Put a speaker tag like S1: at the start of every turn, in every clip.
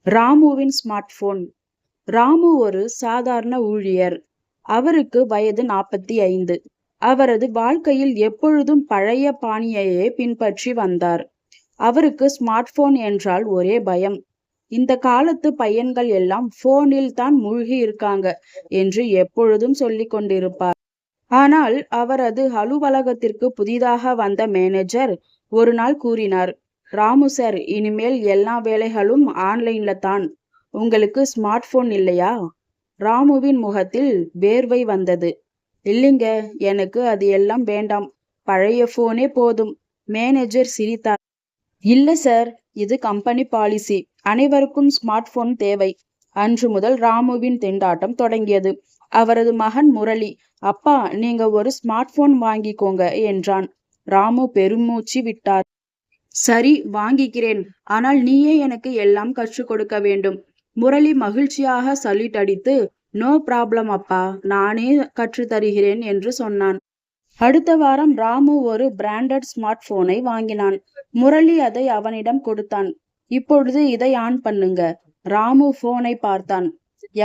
S1: ராமுவின் smart phone. Ramu ஒரு சாதாரண ஊழியர். அவருக்கு வயது 45. அவரது வாழ்க்கையில் எப்பொழுதும் பழைய பாணியையே பின்பற்றி வந்தார். அவருக்கு ஸ்மார்ட் போன் என்றால் ஒரே பயம். இந்த காலத்து பையன்கள் எல்லாம் போனில் தான் மூழ்கி இருக்காங்க என்று எப்பொழுதும் சொல்லிக் கொண்டிருப்பார். ஆனால் அவரது அலுவலகத்திற்கு புதிதாக வந்த மேனேஜர் ஒரு நாள் கூறினார், ராமு சார், இனிமேல் எல்லா வேலைகளும் ஆன்லைன்ல தான். உங்களுக்கு ஸ்மார்ட் போன் இல்லையா? ராமுவின் முகத்தில் வேர்வை வந்தது. இல்லைங்க, எனக்கு அது எல்லாம் வேண்டாம். பழைய போனே போதும். மேனேஜர் சிரித்தார். இல்ல சார், இது கம்பெனி பாலிசி. அனைவருக்கும் ஸ்மார்ட் போன் தேவை. அன்று முதல் ராமுவின் திண்டாட்டம் தொடங்கியது. அவரது மகன் முரளி, அப்பா, நீங்க ஒரு ஸ்மார்ட் போன் வாங்கிக்கோங்க என்றான். ராமு பெருமூச்சு விட்டார். சரி, வாங்கிக்கிறேன். ஆனால் நீயே எனக்கு எல்லாம் கற்றுக் கொடுக்க வேண்டும். முரளி மகிழ்ச்சியாக சல்யூட் அடித்து, நோ ப்ராப்ளம் அப்பா, நானே கற்றுத் தருகிறேன் என்று சொன்னான். அடுத்த வாரம் ராமு ஒரு பிராண்டட் ஸ்மார்ட் போனை வாங்கினான். முரளி அதை அவனிடம் கொடுத்தான். இப்பொழுது இதை ஆன் பண்ணுங்க. ராமு போனை பார்த்தான்.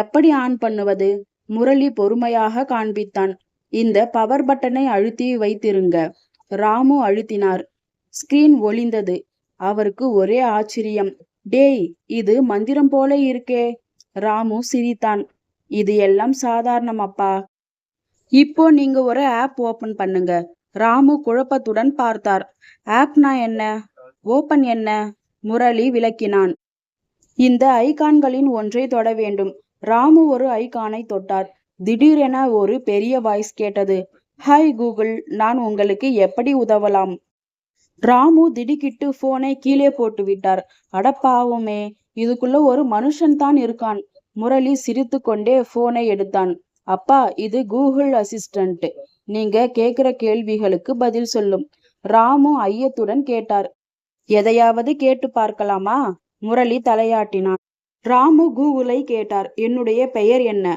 S1: எப்படி ஆன் பண்ணுவது? முரளி பொறுமையாக காண்பித்தான். இந்த பவர் பட்டனை அழுத்தி வைத்திருங்க. ராமு அழுத்தினார். ஸ்கிரீன் ஒளிந்தது. அவருக்கு ஒரே ஆச்சரியம். டேய், இது மந்திரம் போல இருக்கே. ராமு சிரித்தான். இது எல்லாம் சாதாரணம் அப்பா. இப்போ நீங்க ஒரு ஆப் ஓபன் பண்ணுங்க. ராமு குழப்பத்துடன் பார்த்தார். ஆப்னா என்ன? ஓபன் என்ன? முரளி விளக்கினான். இந்த ஐகான்களின் ஒன்றை தொட வேண்டும். ராமு ஒரு ஐகானை தொட்டார். திடீரென ஒரு பெரிய வாய்ஸ் கேட்டது. ஹாய் கூகுள், நான் உங்களுக்கு எப்படி உதவலாம்? ராமு திடுக்கிட்டு போனை கீழே போட்டு விட்டார். அடப்பாவுமே, இதுக்குள்ள ஒரு மனுஷன் தான் இருக்கான். முரளி சிரித்து கொண்டே போனை எடுத்தான். அப்பா, இது கூகுள் அசிஸ்டன்ட். நீங்க கேக்குற கேள்விகளுக்கு பதில் சொல்லும். ராமு ஐயத்துடன் கேட்டார். எதையாவது கேட்டு பார்க்கலாமா? முரளி தலையாட்டினான். ராமு கூகுளை கேட்டார். என்னுடைய பெயர் என்ன?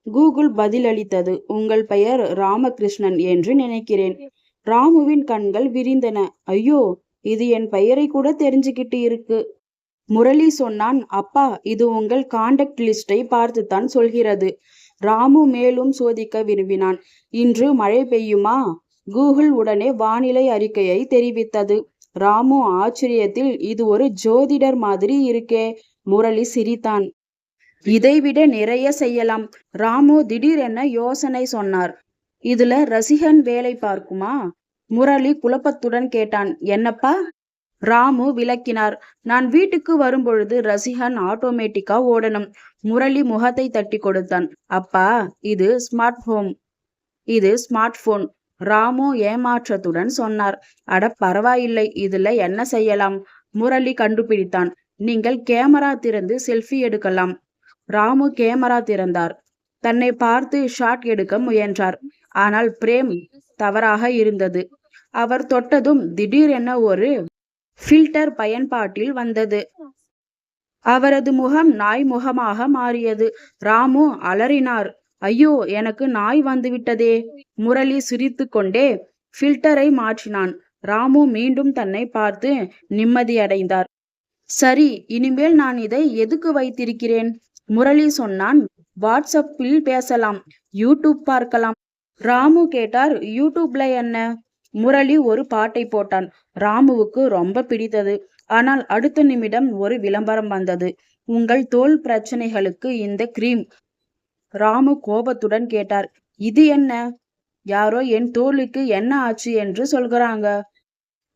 S1: கூகுள் பதிலளித்தது. உங்கள் பெயர் ராமகிருஷ்ணன் என்று நினைக்கிறேன். ராமுவின் கண்கள் விரிந்தன. ஐயோ, இது என் பெயரை கூட தெரிஞ்சுக்கிட்டு இருக்கு. முரளி சொன்னான். அப்பா, இது உங்கள் கான்டாக்ட் லிஸ்டை பார்த்துத்தான் சொல்கிறது. ராமு மேலும் சோதிக்க விரும்பினான். இன்று மழை பெய்யுமா? கூகுள் உடனே வானிலை அறிக்கையை தெரிவித்தது. ராமு ஆச்சரியத்தில், இது ஒரு ஜோதிடர் மாதிரி இருக்கே. முரளி சிரித்தான். இதைவிட நிறைய செய்யலாம். ராமு திடீரென யோசனை சொன்னார். இதுல ரசிகன் வேலை பார்க்குமா? முரளி குழப்பத்துடன் கேட்டான். என்னப்பா? ராமு விளக்கினார். நான் வீட்டுக்கு வரும்பொழுது ரசிகன் ஆட்டோமேட்டிக்கா ஓடணும். முரளி முகத்தை தட்டி கொடுத்தான். அப்பா, இது ஸ்மார்ட் போன். ராமு ஏமாற்றத்துடன் சொன்னார். அட பரவாயில்லை, இதுல என்ன செய்யலாம்? முரளி கண்டுபிடித்தான். நீங்கள் கேமரா திறந்து செல்ஃபி எடுக்கலாம். ராமு கேமரா திறந்தார். தன்னை பார்த்து ஷாட் எடுக்க முயன்றார். ஆனால் பிரேம் தவறாக இருந்தது. அவர் தொட்டதும் திடீரென ஒரு ஃபில்டர் பயன்பாட்டில் வந்தது. அவரது முகம் நாய் முகமாக மாறியது. ராமு அலறினார். ஐயோ, எனக்கு நாய் வந்துவிட்டதே. முரளி சிரித்து கொண்டே ஃபில்டரை மாற்றினான். ராமு மீண்டும் தன்னை பார்த்து நிம்மதியடைந்தார். சரி, இனிமேல் நான் இதை எதுக்கு வைத்திருக்கிறேன்? முரளி சொன்னான். வாட்ஸ்அப்பில் பேசலாம், யூடியூப் பார்க்கலாம். ராமு கேட்டார். யூடியூப்ல என்ன? முரளி ஒரு பாட்டை போட்டான். ராமுவுக்கு ரொம்ப பிடித்தது. ஆனால் அடுத்த நிமிடம் ஒரு விளம்பரம் வந்தது. உங்கள் தோல் பிரச்சனைகளுக்கு இந்த கிரீம். ராமு கோபத்துடன் கேட்டார். இது என்ன? யாரோ என் தோலுக்கு என்ன ஆச்சு என்று சொல்கிறாங்க.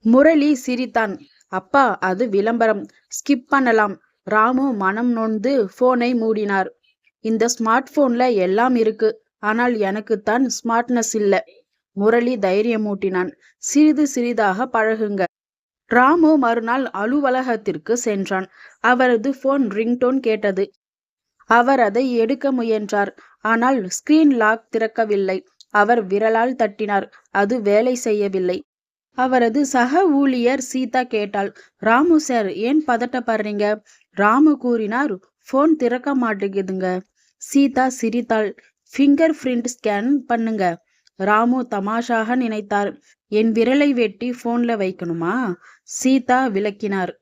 S1: முரளி சிரித்தான். அப்பா, அது விளம்பரம், ஸ்கிப் பண்ணலாம். ராமு மனம் நொந்து போனை மூடினார். இந்த ஸ்மார்ட் போன்ல எல்லாம் இருக்கு, ஆனால் எனக்குத்தான் ஸ்மார்ட்னஸ் இல்ல. முரளி தைரியமூட்டினான். சிறிது சிறிதாக பழகுங்க. ராமு மறுநாள் அலுவலகத்திற்கு சென்றான். அவரது போன் ரிங்டோன் கேட்டது. அவர் அதை எடுக்க முயன்றார். ஆனால் ஸ்கிரீன் லாக் திறக்கவில்லை. அவர் விரலால் தட்டினார். அது வேலை செய்யவில்லை. அவரது சக ஊழியர் சீதா கேட்டாள். ராமு சார், ஏன் பதட்டப்படுறீங்க? ராமு கூறினார். போன் திறக்க மாட்டேங்குதுங்க. சீதா சிரித்தாள். ஃபிங்கர் பிரிண்ட் ஸ்கேன் பண்ணுங்க. ராமு தமாஷாக நினைத்தார். என் விரலை வெட்டி போன்ல வைக்கணுமா? சீதா விளக்கினார்.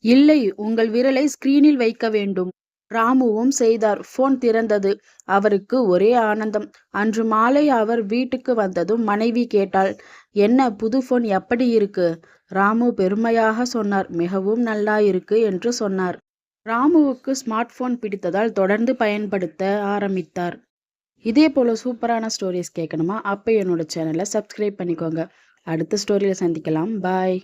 S1: இல்லை, உங்கள் விரலை ஸ்கிரீனில் வைக்க வேண்டும். ராமுவும் செய்தார். போன் திறந்தது. அவருக்கு ஒரே ஆனந்தம். அன்று மாலை அவர் வீட்டுக்கு வந்ததும் மனைவி கேட்டாள், என்ன புது போன் எப்படி இருக்கு? ராமு பெருமையாக சொன்னார், மிகவும் நல்லா இருக்கு என்று சொன்னார். ராமுவுக்கு ஸ்மார்ட் போன் பிடித்ததால் தொடர்ந்து பயன்படுத்த ஆரம்பித்தார். இதே போல சூப்பரான ஸ்டோரிஸ் கேட்கணுமா? அப்போ என்னோட சேனலை சப்ஸ்கிரைப் பண்ணிக்கோங்க. அடுத்த ஸ்டோரியில் சந்திக்கலாம். பாய்.